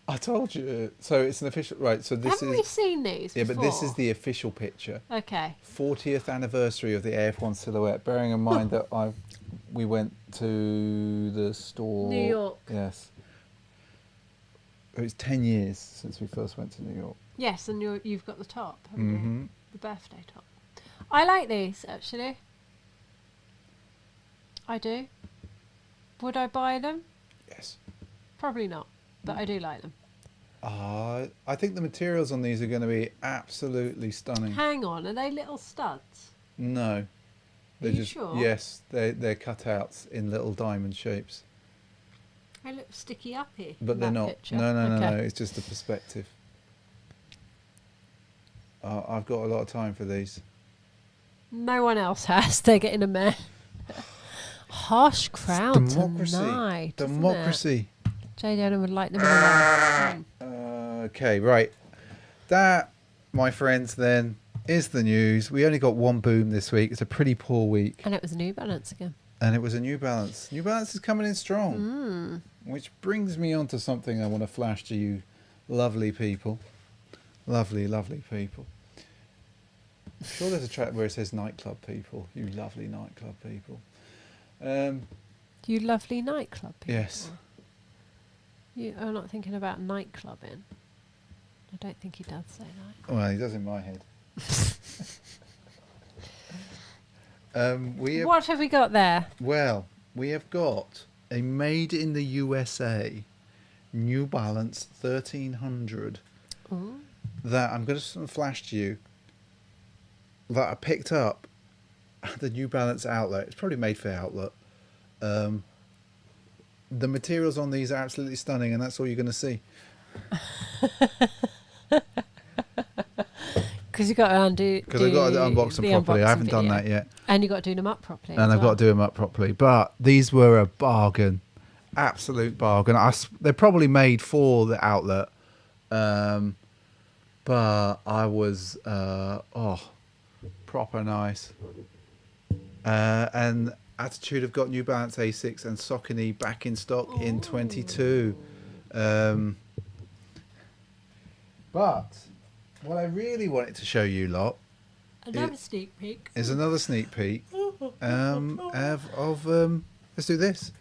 I told you. So it's an official... Right, so this Haven't we seen these Yeah, before? but this is the official picture. Okay. 40th anniversary of the Af1 Silhouette. Bearing in mind that we went to the store... New York. Yes. It was 10 years since we first went to New York. Yes, and you've got the top, haven't you? Mm-hmm. The birthday top. I like these, actually. I do. Would I buy them? Yes. Probably not, but I do like them. I think the materials on these are going to be absolutely stunning. Hang on, are they little studs? No. They're you just sure? Yes, they're cutouts in little diamond shapes. They look sticky uppy. But in they're that not. Picture. No. It's just a perspective. I've got a lot of time for these. No one else has. They're getting a meh. Harsh crowd Democracy. tonight. Democracy. J. Donnan would like them in the Okay, right. That, my friends, then is the news. We only got one boom this week. It's a pretty poor week. And it was New Balance again. And it was a New Balance. New Balance is coming in strong. Which brings me on to something I want to flash to you lovely people. Lovely, lovely people. I'm sure there's a track where it says nightclub people. You lovely nightclub people. You lovely nightclub people. Yes. You are not thinking about nightclubbing. I don't think he does say that. Well, he does in my head. What have we got there? Well, we have got a made in the USA New Balance 1300 that I'm going to flash to you that I picked up at the New Balance outlet. It's probably made for outlet. The materials on these are absolutely stunning, and that's all you're going to see. Because you've got to undo. Because I've got to unbox them properly. I haven't done that yet. And you've got to do them up properly. And I've got to do them up properly. But these were a bargain. Absolute bargain. They're probably made for the outlet. But I was, proper nice. And Attitude have got New Balance A6 and Saucony back in stock in 22. But what I really wanted to show you lot another sneak peek is another sneak peek of let's do this,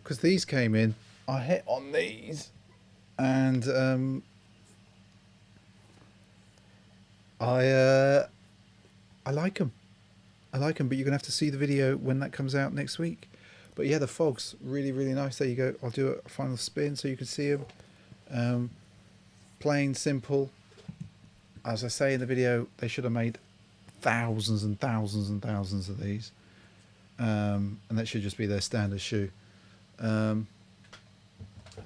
because these came in. I hit on these, and I like them. I like them, but you're gonna have to see the video when that comes out next week. But yeah, the fog's really, really nice. There you go. I'll do a final spin so you can see them. Plain, simple. As I say in the video, they should have made thousands and thousands and thousands of these. And that should just be their standard shoe. But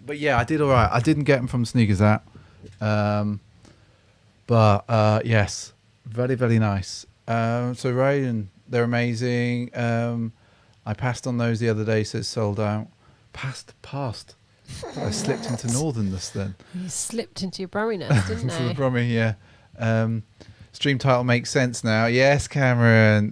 yeah, I did all right. I didn't get them from Sneakers Out. But yes, very, very nice. So Ryan, they're amazing. I passed on those the other day, so it's sold out. Passed. I slipped into northernness then. You slipped into your Brumminess, didn't Into you? the Brummy, yeah. Stream title makes sense now. Yes, Cameron.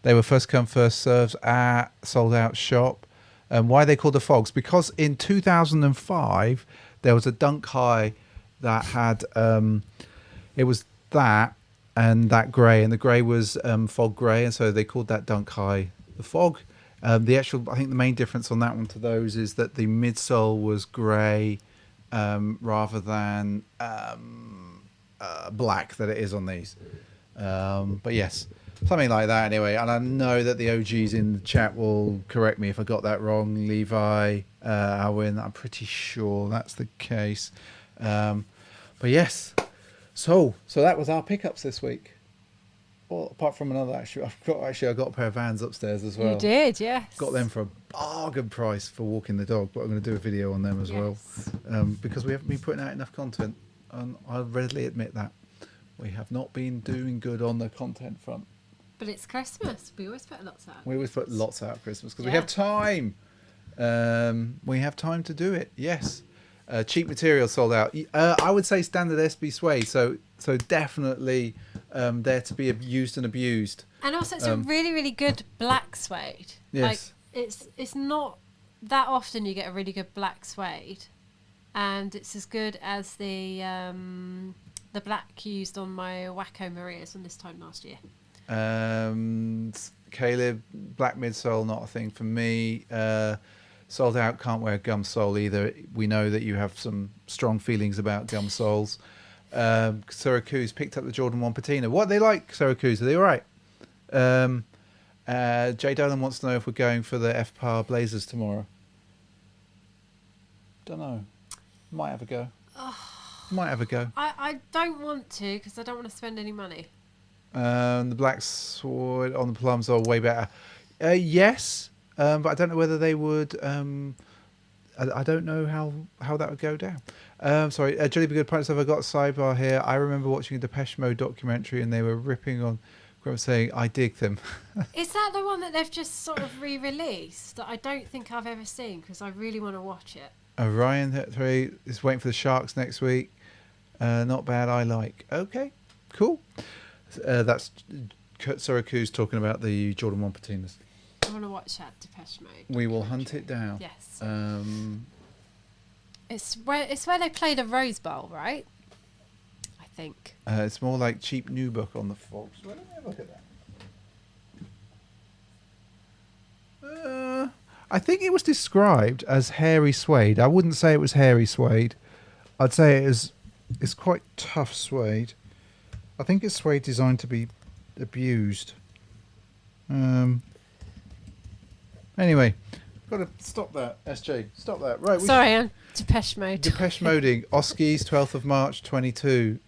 They were first come, first served at sold out shop. Why are they called the Fogs? Because in 2005 there was a Dunk High that had it was that and that grey, and the grey was fog grey, and so they called that Dunk High the Fog. I think the main difference on that one to those is that the midsole was grey rather than black that it is on these. But yes, something like that anyway. And I know that the OGs in the chat will correct me if I got that wrong. Levi, Alwyn, I'm pretty sure that's the case. But yes, so that was our pickups this week. Well, apart from another, I got a pair of Vans upstairs as well. You did, yes. Got them for a bargain price for walking the dog, but I'm going to do a video on them as well, because we haven't been putting out enough content, and I'll readily admit that. We have not been doing good on the content front. But it's Christmas. We always put lots out. We always put lots out at Christmas because we Yeah. have time. We have time to do it. Yes. Cheap material sold out. I would say standard SB suede. So definitely there to be used and abused. And also, it's a really, really good black suede. Yes. Like, it's not that often you get a really good black suede, and it's as good as the black used on my Wacko Marias from this time last year. Caleb, black midsole, not a thing for me. Sold out, can't wear gum sole either. We know that you have some strong feelings about gum soles. Syracuse picked up the Jordan 1 patina. What are they like, Syracuse? Are they all right? Jay Dolan wants to know if we're going for the F-Par Blazers tomorrow. Don't know. Might have a go. Might have a go. I don't want to because I don't want to spend any money. The black sword on the plums are way better. Yes, but I don't know whether they would. I don't know how that would go down. Sorry, Jolly Be Good Pint of Stuff. I got a sidebar here. I remember watching a Depeche Mode documentary and they were ripping on. Saying I dig them. Is that the one that they've just sort of re-released that I don't think I've ever seen because I really want to watch it? Orion 3 is waiting for the Sharks next week. Not bad. I like. Okay, cool. That's Kurt Syracuse talking about the Jordan 1 patinas. I want to watch that Depeche Mode. We will hunt it down. Yes. It's where they play the Rose Bowl, right? I think. It's more like cheap new book on the Fox. Well, let me have a look at that. I think it was described as hairy suede. I wouldn't say it was hairy suede. I'd say it's quite tough suede. I think it's suede designed to be abused. Anyway, got to stop that, SJ. Stop that. Right. Sorry, I'm Depeche Mode. Depeche Moding. Oskies, 12th of March, 22.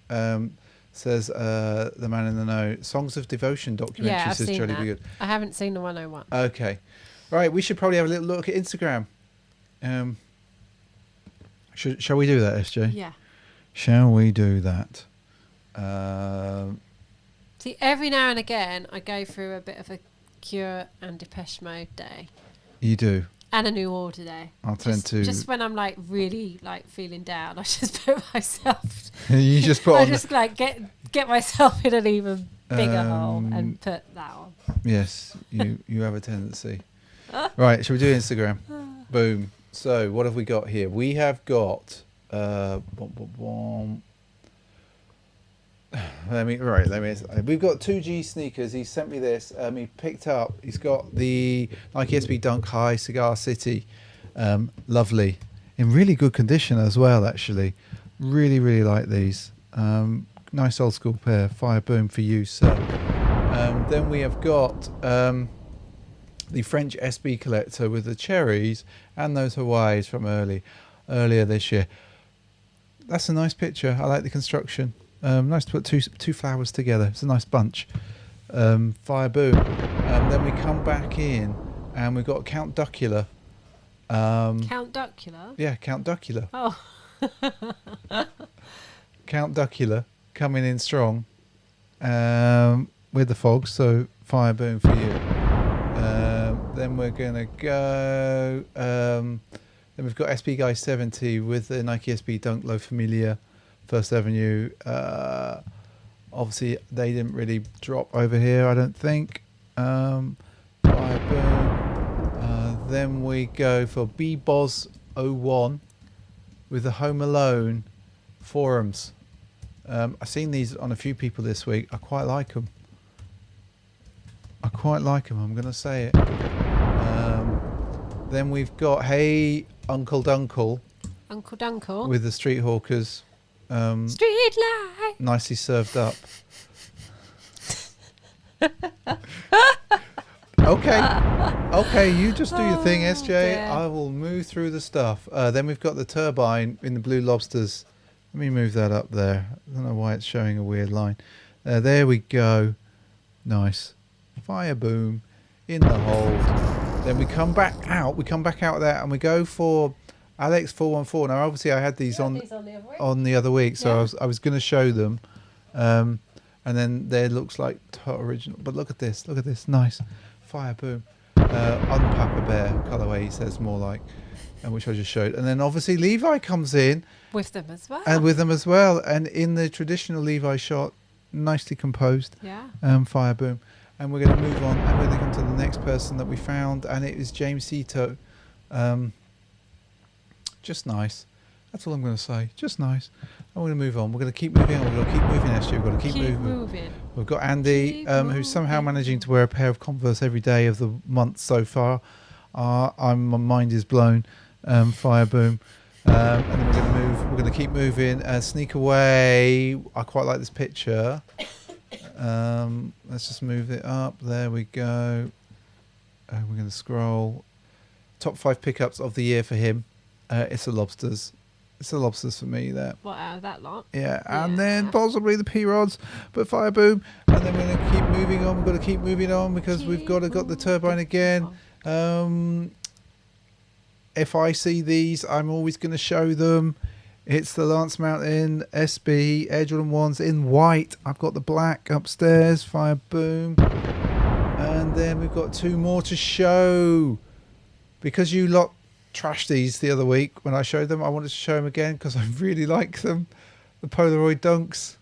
Says the man in the know. Songs of Devotion documentary. Yeah, I've says seen Jolly that. Be Good. I haven't seen the 101. Okay. Right, we should probably have a little look at Instagram. Shall we do that, SJ? Yeah. Shall we do that? See, every now and again, I go through a bit of a Cure and Depeche Mode day. You do. And a New Order day. I'll tend to. Just when I'm like really like feeling down, I just put myself. You just put I on. just like get myself in an even bigger hole and put that on. Yes, you have a tendency. Right, shall we do Instagram? Boom. So what have we got here? We have got. We've got 2G sneakers. He sent me this. He picked up. He's got the Nike SB Dunk High Cigar City. Lovely, in really good condition as well. Actually, really like these. Nice old school pair. Fire boom for you, sir. Then we have got the French SB collector with the cherries and those Hawaiis from earlier this year. That's a nice picture. I like the construction. Nice to put two flowers together. It's a nice bunch. Fire boom. Then we come back in and we've got Count Duckula. Count Duckula? Yeah, Count Duckula. Oh. Count Duckula coming in strong with the fog. So fire boom for you. Then we're going to go... then we've got SB Guy 70 with the Nike SB Dunk Low Familia. First Avenue. Obviously, they didn't really drop over here, I don't think. Fire boom. Then we go for B-Boz 01 with the Home Alone forums. I've seen these on a few people this week. I quite like them. I'm going to say it. Then we've got Hey Uncle Dunkle. Uncle Dunkle. With the Street Hawkers. Street light. Nicely served up. Okay, you just do your thing, SJ. Dear. I will move through the stuff. Then we've got the Turbine in the Blue Lobsters. Let me move that up there. I don't know why it's showing a weird line. There we go. Nice. Fire boom in the hold. Then we come back out. We come back out of that and we go for Alex 414. Now, obviously, I had these on the other week, so yeah. I was going to show them. And then there looks like original. But look at this. Look at this. Nice. Fire Boom. Unpapa Bear colourway, he says, more like, which I just showed. And then obviously Levi comes in. With them as well. And with them as well. And in the traditional Levi shot, nicely composed. Yeah. Fire Boom. And we're going to move on. And we're going to come to the next person that we found. And it is James Cito. Just nice. That's all I'm going to say. Just nice. I'm going to move on. We're going to keep moving on. We've got to keep moving, SG. We've got to keep moving. We've got Andy, who's somehow managing to wear a pair of Converse every day of the month so far. My mind is blown. Fire Boom. And then we're going to move. We're going to keep moving. Sneak away. I quite like this picture. Let's just move it up. There we go. We're going to scroll. Top 5 pickups of the year for him. It's the Lobsters. It's the Lobsters for me there. What, out of that lot? Yeah, and then possibly the P-Rods, but Fire Boom. And then we're going to keep moving on. We've got to keep moving on because we've got the turbine again. If I see these, I'm always going to show them. It's the Lance Mountain SB Air Jordan 1s in white. I've got the black upstairs. Fire Boom. And then we've got 2 more to show. Because you lot trashed these the other week when I showed them, I wanted to show them again because I really like them. The Polaroid Dunks.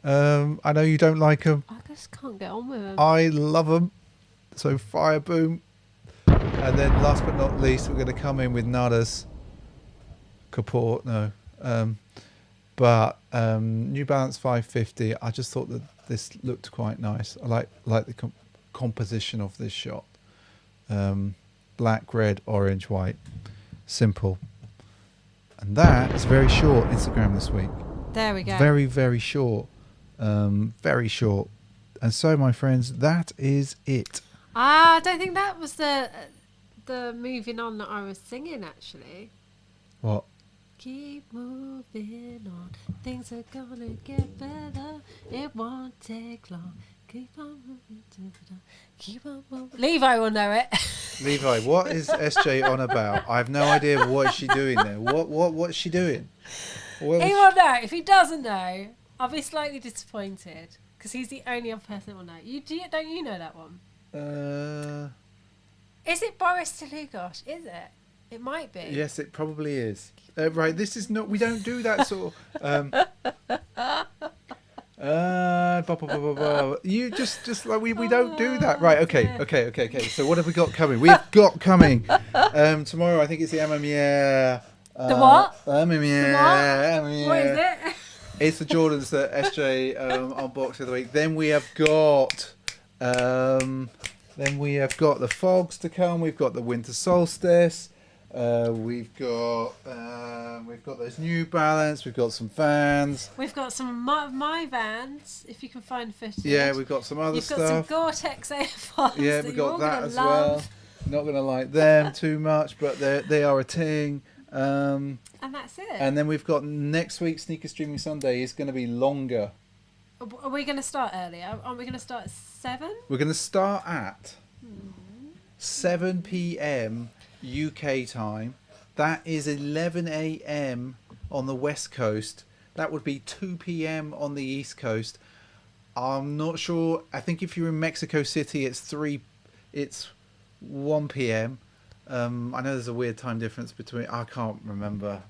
I know you don't like them. I just can't get on with them. I love them. So Fire Boom. And then last but not least, we're going to come in with Nada's Kaport. No. But New Balance 550. I just thought that this looked quite nice. I like the composition of this shot. Black, red, orange, white. Simple. And that is very short Instagram this week. There we go. Very, very short. Very short. And so, my friends, that is it. I don't think that was the moving on that I was singing, actually. What? Keep moving on. Things are gonna get better. It won't take long. Keep on moving. Keep on moving. Levi will know it. Levi, what is SJ on about? I have no idea what is she doing there. What's she doing? He will know. If he doesn't know, I'll be slightly disappointed because he's the only other person that will know. Don't you know that one? Is it Boris Dlugosch? Is it? It might be. Yes, it probably is. Right, this is not. We don't do that sort of. You just like we don't do that. Right, okay. So what have we got coming? We have got coming tomorrow. I think it's the MMA. The what? MMA. What is it? It's the Jordans that SJ unboxed the other week. Then we have got the Fogs to come. We've got the Winter Solstice. We've got those New Balance. We've got some Vans. We've got some of my Vans, if you can find footage. Yeah, we've got some other stuff. You've got some Gore-Tex Af1s. Yeah, we've got that as well. Not going to like them too much, but they are a ting. And that's it. And then we've got next week, Sneaker Streaming Sunday is going to be longer. Are we going to start earlier? Aren't we going to start at 7? We're going to start at 7 p.m. UK time. That is 11 a.m. on the West Coast. That would be 2 p.m. on the East Coast. I'm not sure. I think if you're in Mexico City, it's 1 p.m. I know there's a weird time difference between. I can't remember.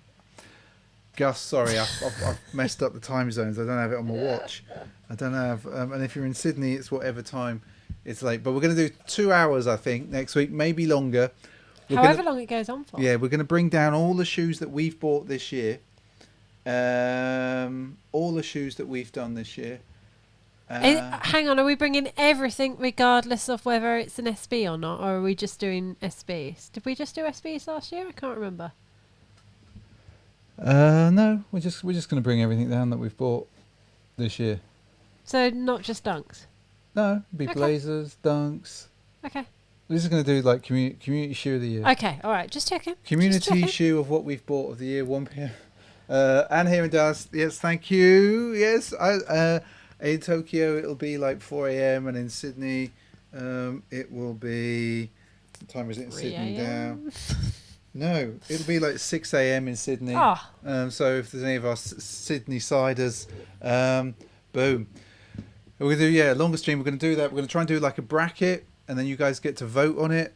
Gus, sorry, I've messed up the time zones. I don't have it on my watch. I don't have. And if you're in Sydney, it's whatever time it's late. But we're going to do 2 hours, I think, next week, maybe longer. However long it goes on for. Yeah, we're going to bring down all the shoes that we've bought this year. All the shoes that we've done this year. Hang on, are we bringing everything regardless of whether it's an SB or not, or are we just doing SBs? Did we just do SBs last year? I can't remember. No, we're just going to bring everything down that we've bought this year. So not just Dunks? No, it'd be Okay. Blazers, Dunks. Okay. We're just going to do like community shoe of the year. Okay, all right, just checking. Community shoe of what we've bought of the year, 1 p.m. And here in Dallas, yes, thank you. Yes, in Tokyo it'll be like 4 a.m. and in Sydney it will be. What time is it in 3 Sydney a.m. now? No, it'll be like 6 a.m. in Sydney. Oh. So if there's any of our Sydney siders, Boom. We're going to do, longest stream. We're going to do that. We're going to try and do like a bracket, and then you guys get to vote on it.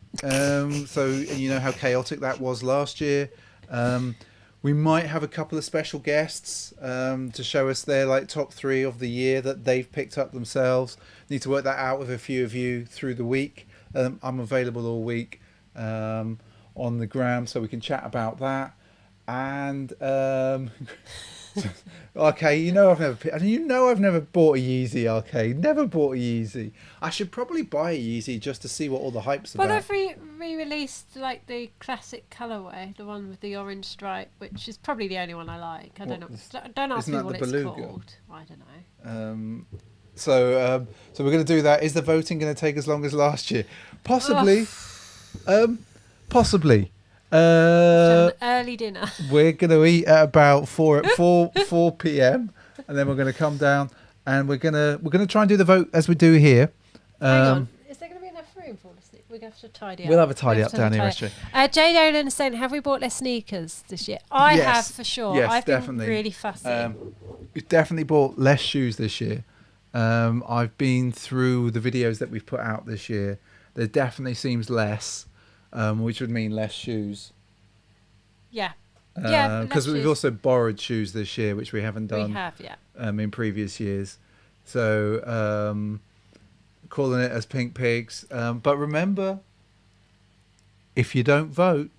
So you know how chaotic that was last year. We might have a couple of special guests to show us their like top 3 of the year that they've picked up themselves. Need to work that out with a few of you through the week. I'm available all week on the gram, so we can chat about that. And okay, I've never bought a Yeezy. Okay, never bought a Yeezy. I should probably buy a Yeezy just to see what all the hype's about. Well, they've re-released like the classic colorway, the one with the orange stripe, which is probably the only one I like. I don't know. Don't ask me what it's called. I don't know. So we're going to do that. Is the voting going to take as long as last year? Possibly. Possibly. An early dinner. We're going to eat at about 4 p.m. and then we're going to come down and we're going to try and do the vote as we do here. Hang on. Is there going to be enough room for all the sneakers? We're going to have to tidy up. We'll have a tidy up down here, actually. Jay Dolan is saying, have we bought less sneakers this year? I have for sure. Yes, I've definitely. been really fussy. We've definitely bought less shoes this year. I've been through the videos that we've put out this year. There definitely seems less, which would mean less shoes. Yeah. Because we've also borrowed shoes this year, which we haven't done. We have, yeah. In previous years. So calling it as Pink Pigs. But remember, if you don't vote,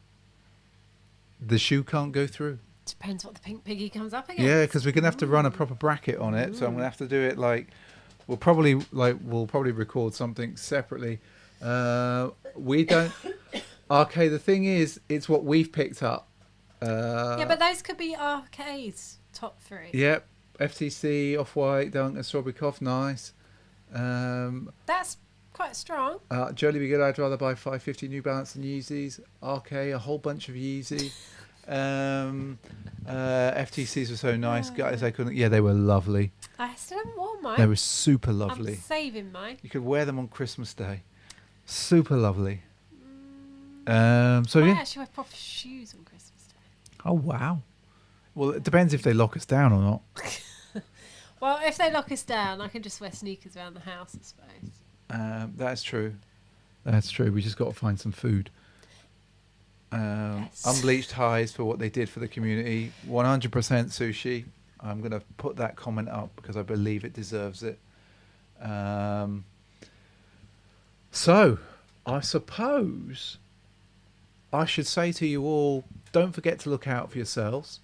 the shoe can't go through. Depends what the Pink Piggy comes up against. Yeah, because we're gonna have to run a proper bracket on it. So I'm gonna have to do it like we'll probably record something separately. We don't. Okay, the thing is, it's what we've picked up. Yeah, but those could be Arcade's top 3. Yep, FTC, Off-White, Dunk, and Strawberry Cough, nice. That's quite strong. Jolly be good. I'd rather buy 550 New Balance than Yeezys. RK, a whole bunch of Yeezy. FTCs were so nice, guys. I couldn't. Yeah, they were lovely. I still haven't worn mine. They were super lovely. I'm saving mine. You could wear them on Christmas Day. Super lovely. So I yeah. actually wear proper shoes on Christmas Day. Oh wow. Well, it depends if they lock us down or not. Well, if they lock us down, I can just wear sneakers around the house, I suppose. That's true. That's true. We just got to find some food. Yes. Unbleached highs for what they did for the community. 100% sushi. I'm going to put that comment up because I believe it deserves it. So, I suppose I should say to you all, don't forget to look out for yourselves.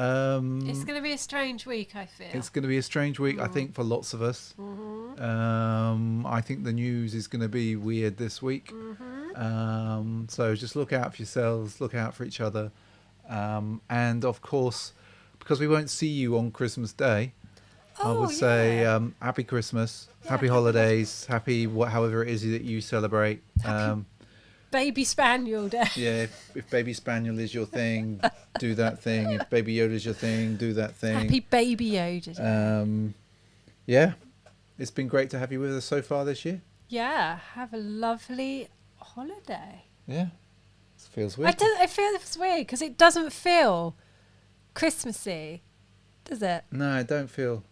It's going to be a strange week, I feel. It's going to be a strange week, I think, for lots of us. Mm-hmm. I think the news is going to be weird this week. Mm-hmm. So just look out for yourselves, look out for each other. And, of course, because we won't see you on Christmas Day, I would say happy Christmas, happy holidays, happy however it is that you celebrate. Baby Spaniel Day. Yeah, if Baby Spaniel is your thing, do that thing. If Baby Yoda is your thing, do that thing. Happy Baby Yoda Day. Yeah, it's been great to have you with us so far this year. Yeah, have a lovely holiday. Yeah, it feels weird. It feels weird because it doesn't feel Christmassy, does it? No, I don't feel.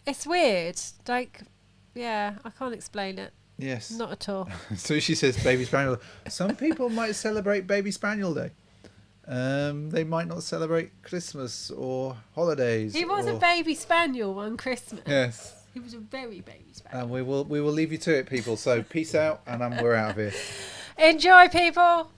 It's weird. Like, yeah, I can't explain it. Yes. Not at all. So she says Baby Spaniel. Some people might celebrate Baby Spaniel Day. They might not celebrate Christmas or holidays. He was a baby spaniel one Christmas. Yes. He was a very baby spaniel. And we will leave you to it, people. So peace out, and we're out of here. Enjoy, people.